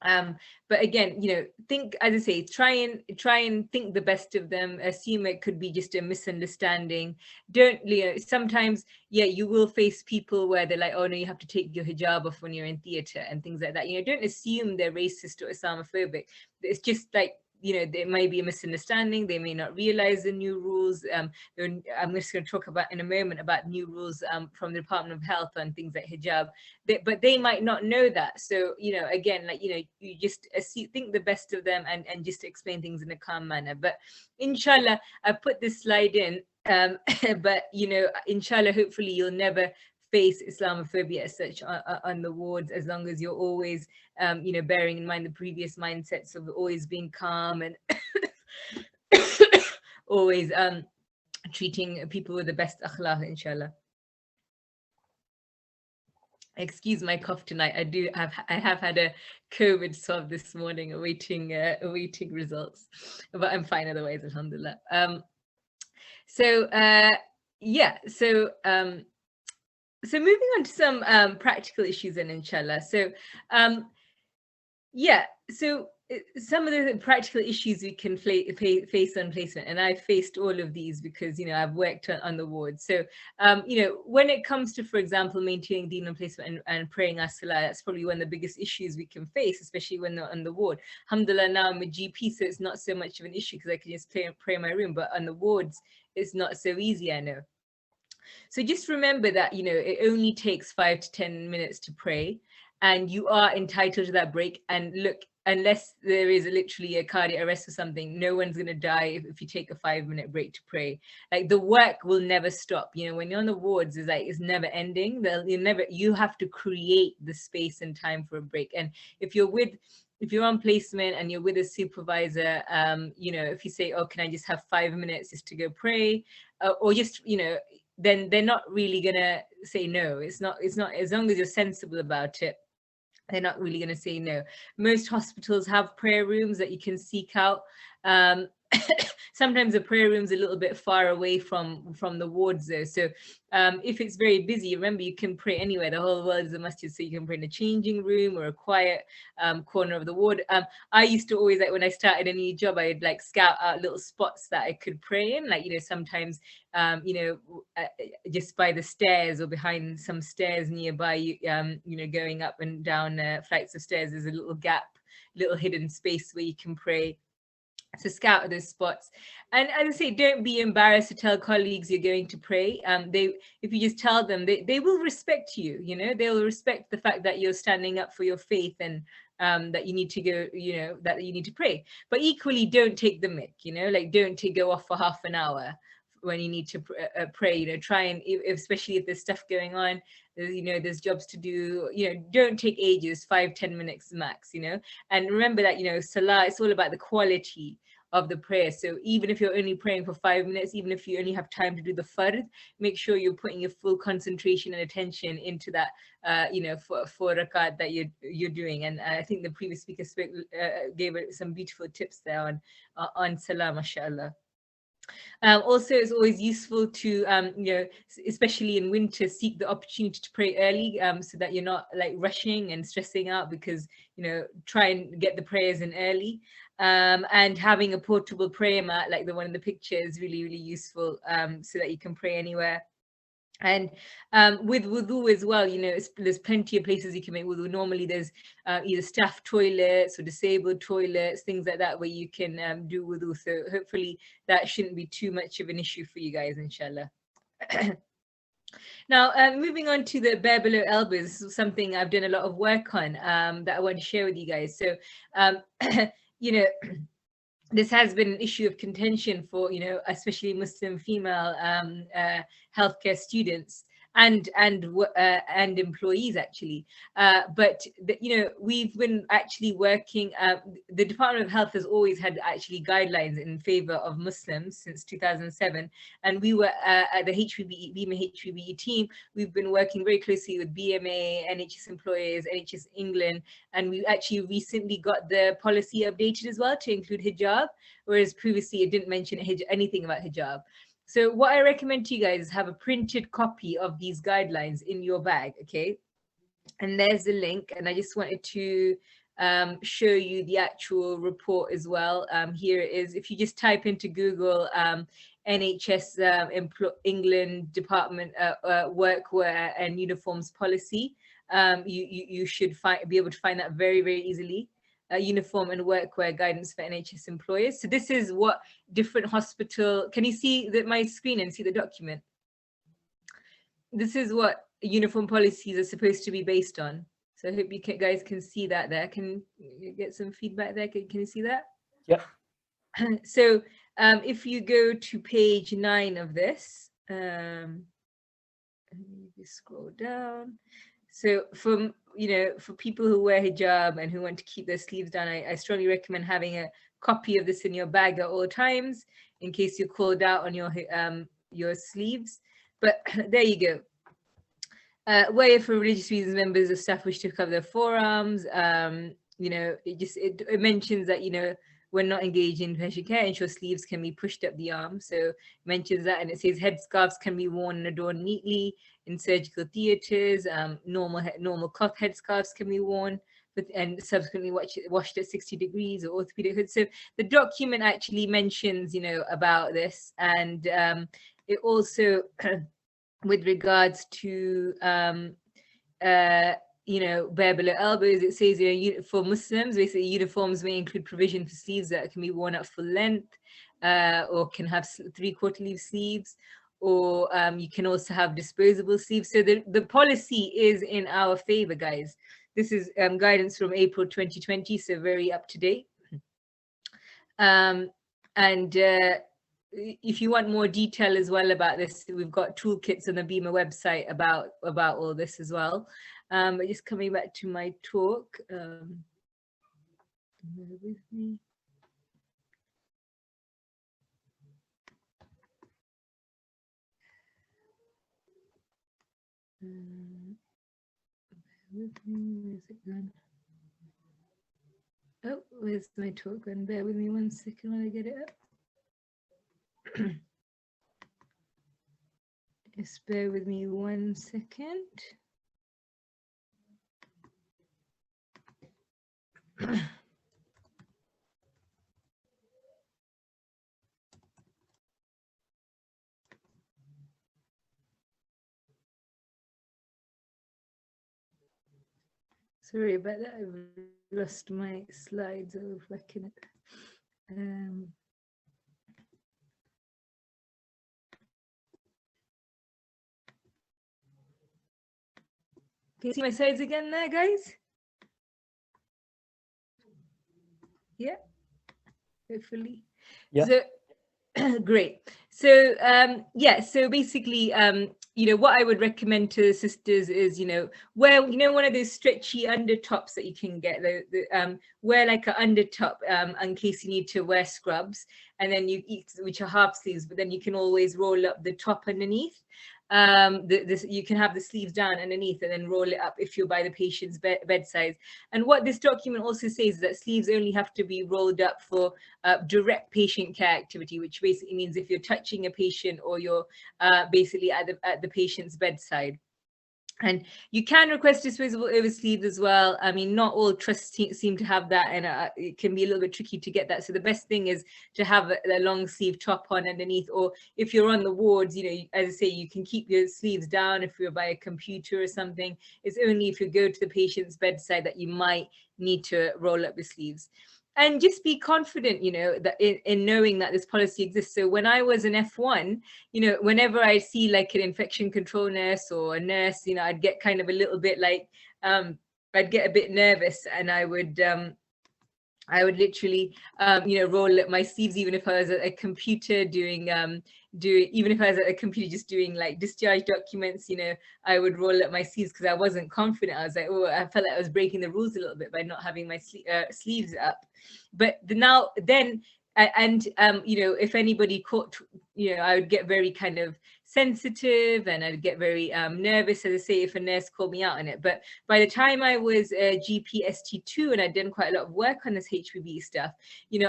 But again, think, as I say, try and think the best of them. Assume it could be just a misunderstanding. Don't, sometimes, you will face people where they're like, oh no, you have to take your hijab off when you're in theater and things like that. Don't assume they're racist or Islamophobic. It's just like, there might be a misunderstanding. They may not realize the new rules. I'm just going to talk about in a moment about new rules from the Department of Health on things like hijab, but they might not know that. So, again, like, you just think the best of them and just explain things in a calm manner. But inshallah, I put this slide in, but, inshallah, hopefully you'll never face Islamophobia as such on the wards, as long as you're always, bearing in mind the previous mindsets of always being calm and always treating people with the best akhlaq, inshallah. Excuse my cough tonight. I have had a COVID swab this morning, awaiting results, but I'm fine otherwise, alhamdulillah. So moving on to some practical issues then, inshallah. So some of the practical issues we can face on placement, and I faced all of these because I've worked on the ward. So when it comes to, for example, maintaining deen on placement and praying as-salah, that's probably one of the biggest issues we can face, especially when they're on the ward. Alhamdulillah, now I'm a GP, so it's not so much of an issue because I can just pray in my room, but on the wards it's not so easy, I know. So just remember that, it only takes 5 to 10 minutes to pray, and you are entitled to that break. And look, unless there is literally a cardiac arrest or something, no one's going to die if you take a 5-minute break to pray. Like, the work will never stop. When you're on the wards, it's never ending. You have to create the space and time for a break. And if you're on placement and you're with a supervisor, if you say, oh, can I just have 5 minutes just to go pray, or just, then they're not really gonna say no. It's not, as long as you're sensible about it, they're not really gonna say no. Most hospitals have prayer rooms that you can seek out. Sometimes the prayer room's a little bit far away from the wards though. So if it's very busy, remember, you can pray anywhere. The whole world is a masjid, so you can pray in a changing room or a quiet corner of the ward. I used to always, like, when I started a new job, I'd like scout out little spots that I could pray in, like, sometimes just by the stairs or behind some stairs nearby, going up and down flights of stairs, there's a little gap, little hidden space where you can pray. So scout those spots. And as I say, don't be embarrassed to tell colleagues you're going to pray. If you just tell them, they will respect you. They will respect the fact that you're standing up for your faith and that you need to go, that you need to pray. But equally, don't take the mick, like don't go off for half an hour when you need to pray. Try and, especially if there's stuff going on, there's jobs to do, don't take ages, 5-10 minutes max, and remember that, salah, it's all about the quality of the prayer. So even if you're only praying for 5 minutes, even if you only have time to do the fard, make sure you're putting your full concentration and attention into that, for rakat that you're doing. And I think the previous speaker gave some beautiful tips there on salah, mashallah. Also, it's always useful to, especially in winter, seek the opportunity to pray early, so that you're not like rushing and stressing out, because, try and get the prayers in early. And having a portable prayer mat like the one in the picture is really, really useful, so that you can pray anywhere. And with wudu as well, there's plenty of places you can make wudu. Normally there's either staff toilets or disabled toilets, things like that, where you can do wudu. So hopefully that shouldn't be too much of an issue for you guys, inshallah. Now, moving on to the bare below elbows, this is something I've done a lot of work on, that I want to share with you guys. So, this has been an issue of contention for, especially Muslim female healthcare students and employees, actually. But we've been actually working. The Department of Health has always had actually guidelines in favor of Muslims since 2007, and we were at the BIMA HVBE team. We've been working very closely with BMA, NHS employers, NHS England, and we actually recently got the policy updated as well to include hijab, whereas previously it didn't mention anything about hijab. So what I recommend to you guys is have a printed copy of these guidelines in your bag, okay? And there's the link, and I just wanted to show you the actual report as well. Here it is. If you just type into Google NHS England Department Workwear and Uniforms Policy, you should be able to find that very, very easily. Uniform and workwear guidance for NHS employers. So this is what different hospital, can you see my screen and see the document? This is what uniform policies are supposed to be based on. So I hope you guys can see that there. Can you get some feedback there? Can you see that? Yeah. So if you go to page 9 of this, scroll down. So for people who wear hijab and who want to keep their sleeves down, I strongly recommend having a copy of this in your bag at all times in case you're called out on your sleeves. But there you go. Where for religious reasons members of staff wish to cover their forearms, it mentions that when not engaged in professional care, ensure sleeves can be pushed up the arm. So it mentions that, and it says headscarves can be worn and adorned neatly in surgical theatres. Normal cloth headscarves can be worn and subsequently washed at 60 degrees or orthopedic hoods. So the document actually mentions, about this, and it also, with regards to bare below elbows, it says for Muslims, basically uniforms may include provision for sleeves that can be worn at full length, or can have 3/4 sleeve sleeves, or you can also have disposable sleeves. So the policy is in our favor, guys. This is guidance from April 2020, so very up to date. If you want more detail as well about this, we've got toolkits on the BIMA website about all this as well. But just coming back to my talk, bear with me. Where's it gone? Oh, where's my talk? And bear with me 1 second while I get it up. Just bear with me 1 second. Sorry about that, I've lost my slides. I was working it. Can you see my slides again there, guys? Yeah, hopefully. Yeah. So, great. So yeah, so basically what I would recommend to sisters is wear one of those stretchy under tops that you can get, wear like an under top in case you need to wear scrubs, and then which are half sleeves, but then you can always roll up the top underneath. You can have the sleeves down underneath and then roll it up if you're by the patient's bedside. And what this document also says is that sleeves only have to be rolled up for direct patient care activity, which basically means if you're touching a patient or you're basically at the patient's bedside. And you can request disposable over sleeves as well. I mean, not all trusts seem to have that, and it can be a little bit tricky to get that. So the best thing is to have a long sleeve top on underneath, or if you're on the wards, as I say, you can keep your sleeves down if you're by a computer or something. It's only if you go to the patient's bedside that you might need to roll up the sleeves. And just be confident, that in knowing that this policy exists. So when I was an F1, whenever I see like an infection control nurse or a nurse, I'd get kind of a little bit like, I'd get a bit nervous, and I would literally, roll up my sleeves, even if I was at a computer even if I was at a computer just doing like discharge documents, I would roll up my sleeves because I wasn't confident. I was like, oh, I felt like I was breaking the rules a little bit by not having my sleeves up. But if anybody caught, I would get very kind of sensitive, and I'd get very nervous, as I say, if a nurse called me out on it. But by the time I was a GP ST2 and I'd done quite a lot of work on this HPV stuff,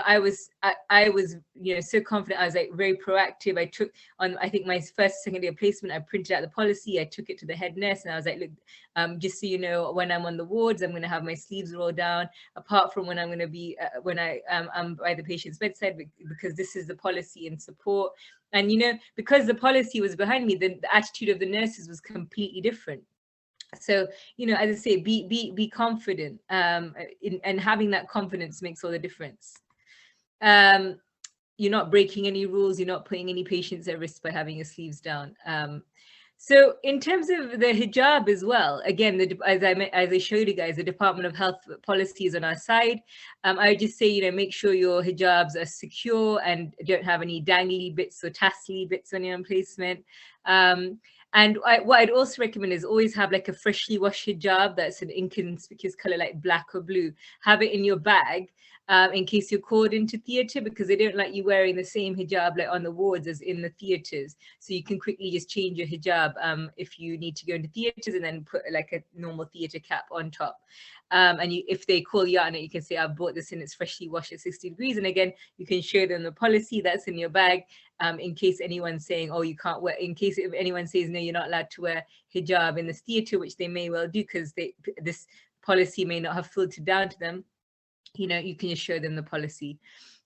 I was so confident. I was like very proactive. I took on, I think, my first, second year placement, I printed out the policy, I took it to the head nurse, and I was like, look, just so you know, when I'm on the wards, I'm going to have my sleeves rolled down, apart from when I'm going to be when I'm by the patient's bedside, because this is the policy and support. And because the policy was behind me, the attitude of the nurses was completely different. So as I say, be confident, and having that confidence makes all the difference. You're not breaking any rules, you're not putting any patients at risk by having your sleeves down. So in terms of the hijab as well, again, as I showed you guys, the Department of Health policy is on our side. I would just say, make sure your hijabs are secure and don't have any dangly bits or tassely bits on your placement. And what I'd also recommend is always have like a freshly washed hijab that's an inconspicuous color, like black or blue. Have it in your bag. In case you're called into theatre, because they don't like you wearing the same hijab like on the wards as in the theatres. So you can quickly just change your hijab if you need to go into theatres, and then put like a normal theatre cap on top. And if they call you out on it, you can say, I've bought this and it's freshly washed at 60 degrees. And again, you can show them the policy that's in your bag, in case anyone's saying, oh, you can't wear, in case if anyone says, no, you're not allowed to wear hijab in this theatre, which they may well do because this policy may not have filtered down to them. You can just show them the policy.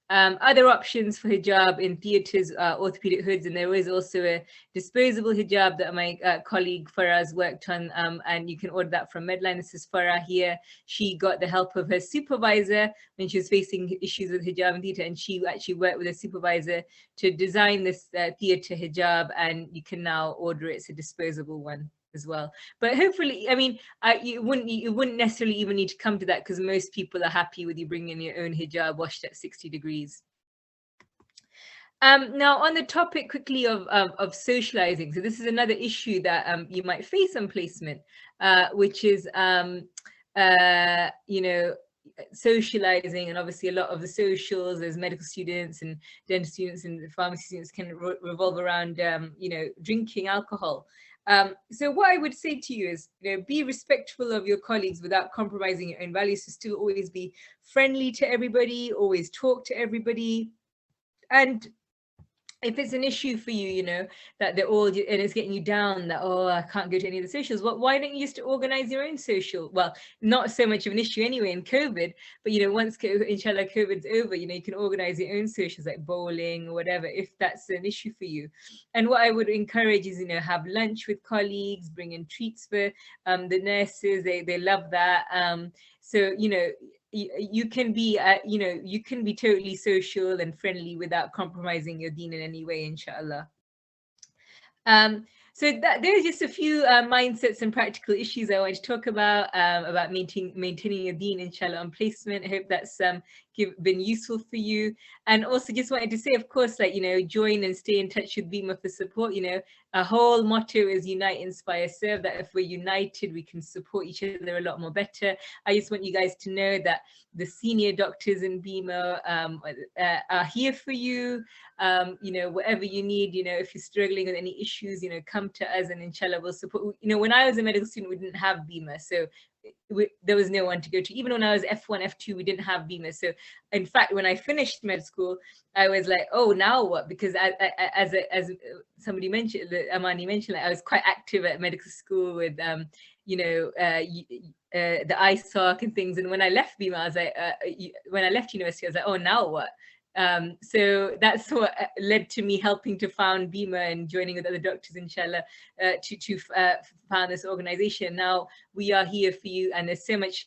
Other options for hijab in theatres are orthopedic hoods, and there is also a disposable hijab that my colleague Farah's worked on, and you can order that from Medline. This is Farah here. She got the help of her supervisor when she was facing issues with hijab in theatre, and she actually worked with a supervisor to design this theatre hijab, and you can now order it. It's a disposable one as well. But hopefully, I mean, you wouldn't necessarily even need to come to that, because most people are happy with you bringing your own hijab washed at 60 degrees. Now, on the topic quickly of socializing, so this is another issue that you might face on placement, which is socializing. And obviously a lot of the socials as medical students and dental students and pharmacy students can revolve around drinking alcohol. So what I would say to you is, be respectful of your colleagues without compromising your own values. So still always be friendly to everybody, always talk to everybody. And if it's an issue for you, that they're all, and it's getting you down, that, oh, I can't go to any of the socials, well, why don't you just organize your own social? Well, not so much of an issue anyway in COVID, but, once, inshallah, COVID's over, you can organize your own socials like bowling or whatever, if that's an issue for you. And what I would encourage is, have lunch with colleagues, bring in treats for the nurses, they love that. So, you can be, you can be totally social and friendly without compromising your deen in any way, inshallah. So there's just a few mindsets and practical issues I want to talk about maintaining a deen, inshallah, on placement. I hope that's been useful for you. And also just wanted to say, of course, like, you know, join and stay in touch with BIMA for support. You know, our whole motto is unite, inspire, serve, that if we're united, we can support each other a lot more better. I just want you guys to know that the senior doctors in BIMA are here for you. You know, whatever you need, you know, if you're struggling with any issues, you know, come to us and inshallah we'll support. You know, when I was a medical student, we didn't have BIMA, so there was no one to go to. Even when I was F1, F2, we didn't have BIMA. So in fact, when I finished med school, I was like, oh, now what? Because as somebody mentioned, Amani mentioned, like, I was quite active at medical school with, you know, the ISOC and things. And when I left BIMA, I was like, when I left university, I was like, oh, now what? So that's what led to me helping to found BIMA and joining with other doctors, inshallah, to found this organization. Now we are here for you, and there's so much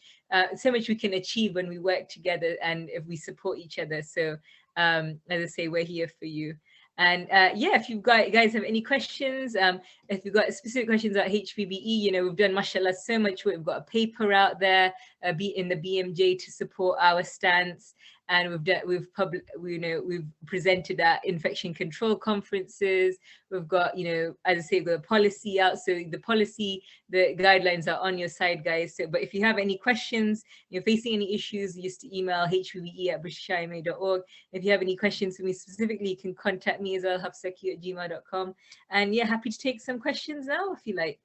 we can achieve when we work together and if we support each other. So as I say, we're here for you. And yeah, if you guys have any questions, if you've got specific questions about HPBE, you know, we've done, mashallah, so much work. We've got a paper out there in the BMJ to support our stance. And we've presented at infection control conferences. We've got, you know, as I say, we've got a policy out. So the policy, the guidelines are on your side, guys. So, but if you have any questions, you're facing any issues, just email hpbe@britishima.org. If you have any questions for me specifically, you can contact me as well, hafsah@gmail.com. And yeah, happy to take some questions now if you like.